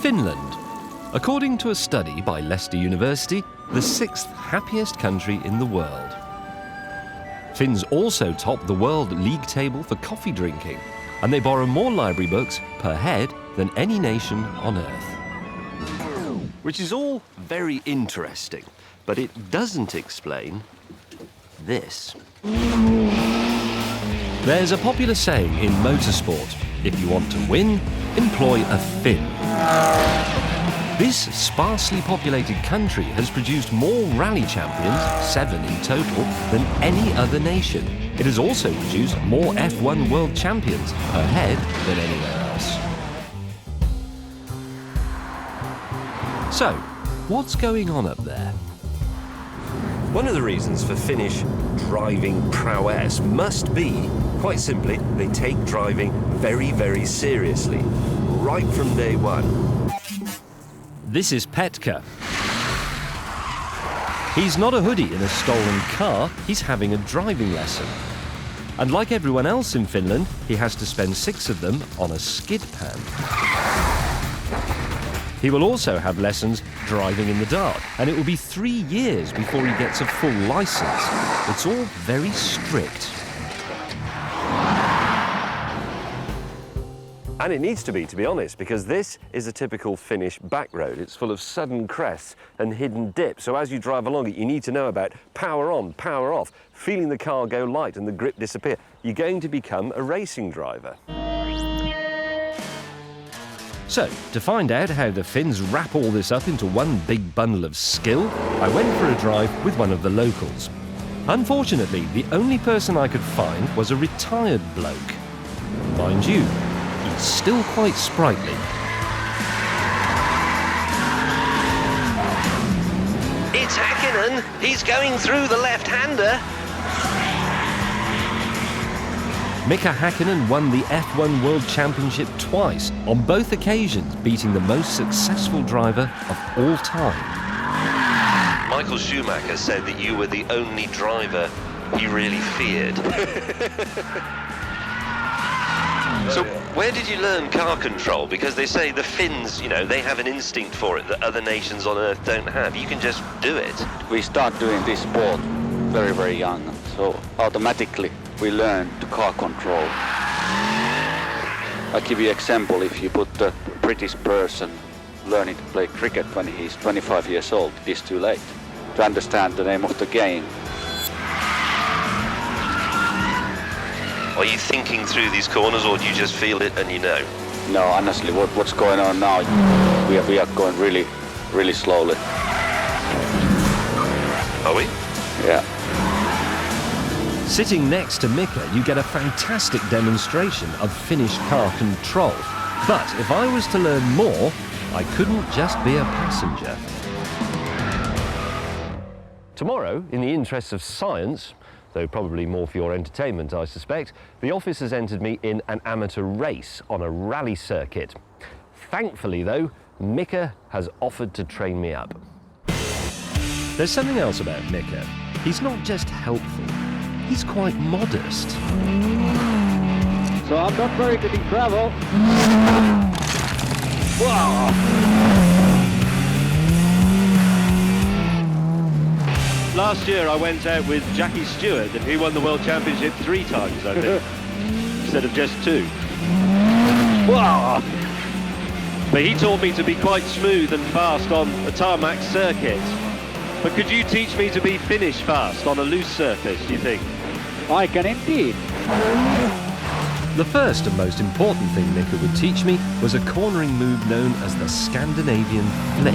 Finland. According to a study by Leicester University, the 6th happiest country in the world. Finns also top the world league table for coffee drinking, and they borrow more library books per head than any nation on Earth. Which is all very interesting, but it doesn't explain this. There's a popular saying in motorsport: if you want to win, employ a Finn. This sparsely populated country has produced more rally champions, 7 in total, than any other nation. It has also produced more F1 world champions per head than anywhere else. So, what's going on up there? One of the reasons for Finnish driving prowess must be, quite simply, they take driving very, very seriously, right from day one. This is Petka. He's not a hoodie in a stolen car, he's having a driving lesson. And like everyone else in Finland, he has to spend 6 of them on a skid pan. He will also have lessons driving in the dark, and it will be 3 years before he gets a full license. It's all very strict. And it needs to be honest, because this is a typical Finnish back road. It's full of sudden crests and hidden dips. So as you drive along it, you need to know about power on, power off, feeling the car go light and the grip disappear. You're going to become a racing driver. So, to find out how the Finns wrap all this up into one big bundle of skill, I went for a drive with one of the locals. Unfortunately, the only person I could find was a retired bloke. Mind you, he's still quite sprightly. It's Häkkinen. He's going through the left-hander. Mika Häkkinen won the F1 World Championship twice, on both occasions beating the most successful driver of all time. Michael Schumacher said that you were the only driver he really feared. So where did you learn car control? Because they say the Finns, you know, they have an instinct for it that other nations on Earth don't have. You can just do it. We start doing this sport very, very young, so automatically we learn to car control. I'll give you an example. If you put a British person learning to play cricket when he's 25 years old, it is too late to understand the name of the game. Are you thinking through these corners, or do you just feel it and you know? No, honestly, what's going on now, we are going really, really slowly. Are we? Yeah. Sitting next to Mika, you get a fantastic demonstration of Finnish car control. But if I was to learn more, I couldn't just be a passenger. Tomorrow, in the interests of science, though probably more for your entertainment, I suspect, the office has entered me in an amateur race on a rally circuit. Thankfully, though, Mika has offered to train me up. There's something else about Mika. He's not just helpful, he's quite modest. So I'm not very good in travel. Wow! Last year I went out with Jackie Stewart and he won the World Championship 3 times, I think, instead of just 2. Wow! But he taught me to be quite smooth and fast on a tarmac circuit. But could you teach me to be Finnish fast on a loose surface, do you think? I can indeed. The first and most important thing Mika would teach me was a cornering move known as the Scandinavian flick.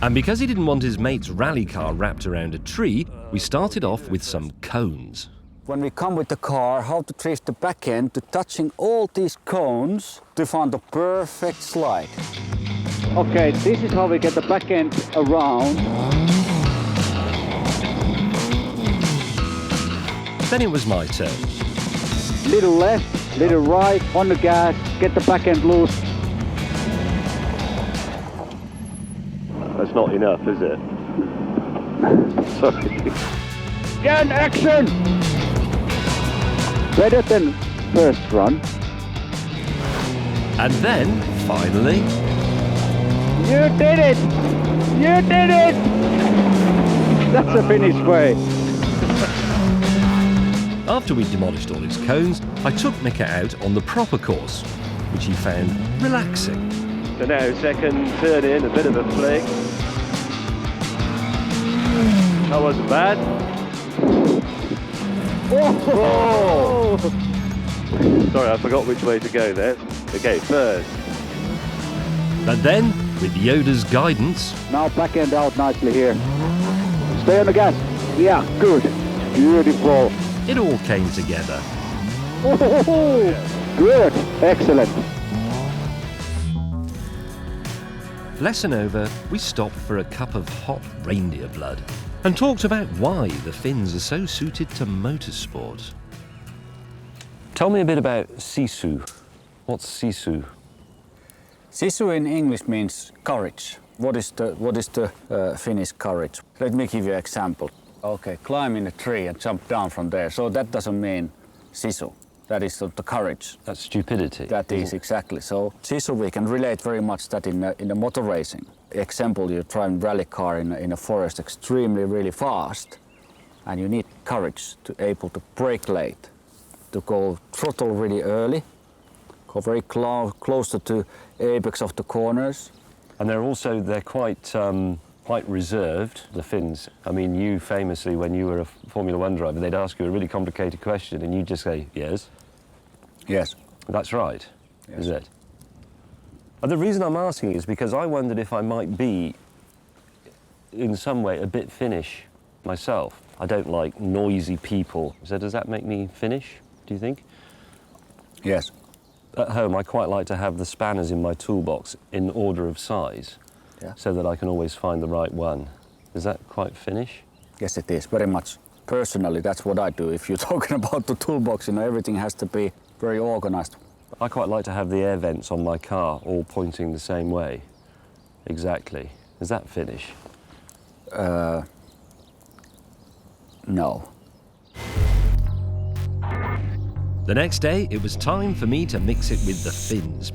And because he didn't want his mate's rally car wrapped around a tree, we started off with some cones. When we come with the car, how to trace the back end to touching all these cones to find the perfect slide. Okay, this is how we get the back end around. Then it was my turn. Little left, little right, on the gas, get the back end loose. That's not enough, is it? Sorry. Again, action! Better than first run. And then, finally, You did it! You did it! That's a Finnish way. after we'd demolished all his cones, I took Mika out on the proper course, which he found relaxing. So now second turn in, a bit of a flick. That wasn't bad. Oh! Sorry, I forgot which way to go there. Okay, first. But then, with Yoda's guidance, Now back end out nicely here. Stay on the gas. Yeah, good. Beautiful. it all came together. Oh, good. Excellent. Lesson over, we stopped for a cup of hot reindeer blood and talked about why the Finns are so suited to motorsport. Tell me a bit about sisu. What's sisu? Sisu in English means courage. What is the Finnish courage? Let me give you an example. Okay, climb in a tree and jump down from there. So that doesn't mean sisu. That is the courage. That's stupidity. That is exactly. So sisu we can relate very much that in the motor racing. Example, you drive a rally car in a forest extremely really fast, and you need courage to able to brake late, to go throttle really early, go very close to the apex of the corners. And they're quite reserved, the Finns. I mean, you famously, when you were a Formula One driver, they'd ask you a really complicated question and you'd just say, yes. Yes. That's right, Yes. is it? And the reason I'm asking is because I wondered if I might be, in some way, a bit Finnish myself. I don't like noisy people. So does that make me Finnish, do you think? Yes. At home, I quite like to have the spanners in my toolbox in order of size, Yeah. so that I can always find the right one. Is that quite Finnish? Yes, it is very much. Personally, that's what I do. If you're talking about the toolbox, everything has to be very organized. I quite like to have the air vents on my car all pointing the same way. Exactly. Is that Finnish? No. The next day, it was time for me to mix it with the Finns.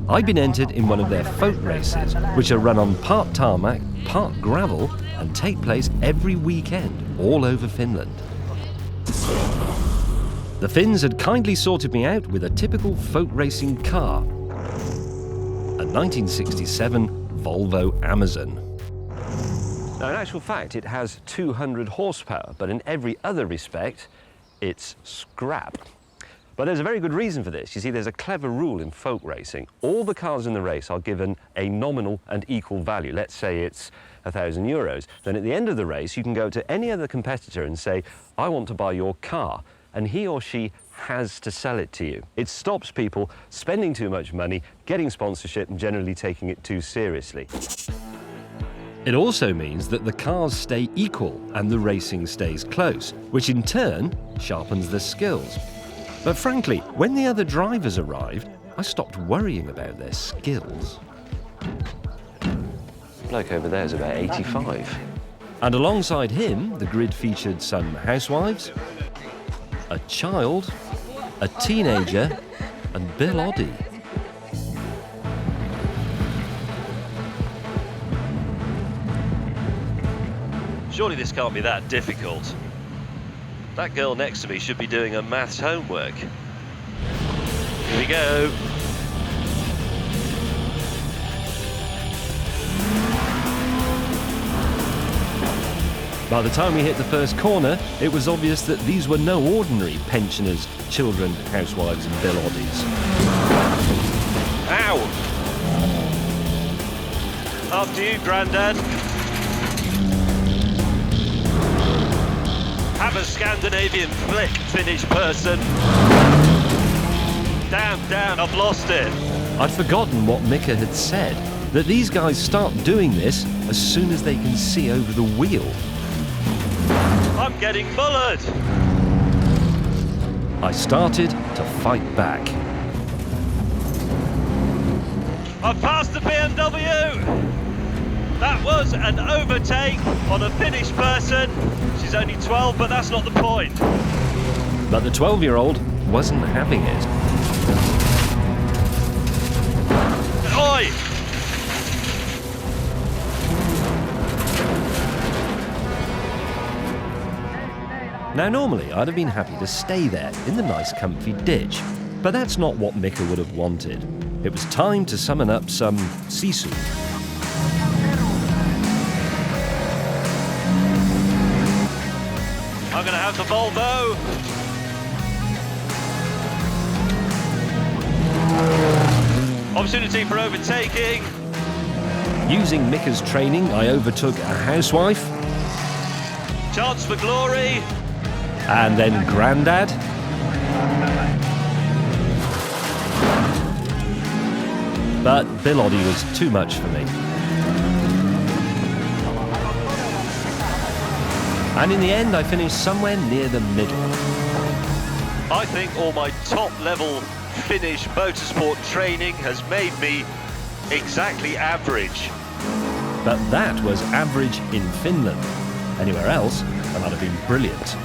I'd been entered in one of their folk races, which are run on part tarmac, part gravel, and take place every weekend all over Finland. The Finns had kindly sorted me out with a typical folk racing car, a 1967 Volvo Amazon. Now, in actual fact, it has 200 horsepower, but in every other respect, it's scrap. But there's a very good reason for this. You see, there's a clever rule in folk racing. All the cars in the race are given a nominal and equal value. Let's say it's €1,000. Then at the end of the race, you can go to any other competitor and say, I want to buy your car. And he or she has to sell it to you. It stops people spending too much money, getting sponsorship, and generally taking it too seriously. It also means that the cars stay equal and the racing stays close, which in turn sharpens the skills. But frankly, when the other drivers arrived, I stopped worrying about their skills. The bloke over there is about 85. And alongside him, the grid featured some housewives, a child, a teenager, and Bill Oddie. Surely this can't be that difficult. That girl next to me should be doing her maths homework. Here we go. By the time we hit the first corner, it was obvious that these were no ordinary pensioners, children, housewives, and Bill Oddies. Ow! After you, Grandad. Have a Scandinavian flick, Finnish person. Damn, I've lost it. I'd forgotten what Mika had said, that these guys start doing this as soon as they can see over the wheel. I'm getting mullered. I started to fight back. I've passed the BMW. That was an overtake on a Finnish person. She's only 12, but that's not the point. But the 12-year-old wasn't having it. Oi! Now normally I'd have been happy to stay there in the nice comfy ditch, but that's not what Mika would have wanted. It was time to summon up some sisu. I'm going to have the Volvo. Opportunity for overtaking. Using Mika's training, I overtook a housewife, Chance for glory. and then Grandad, but Bill Oddie was too much for me. And in the end, I finished somewhere near the middle. I think all my top-level Finnish motorsport training has made me exactly average. But that was average in Finland. Anywhere else, I might have been brilliant.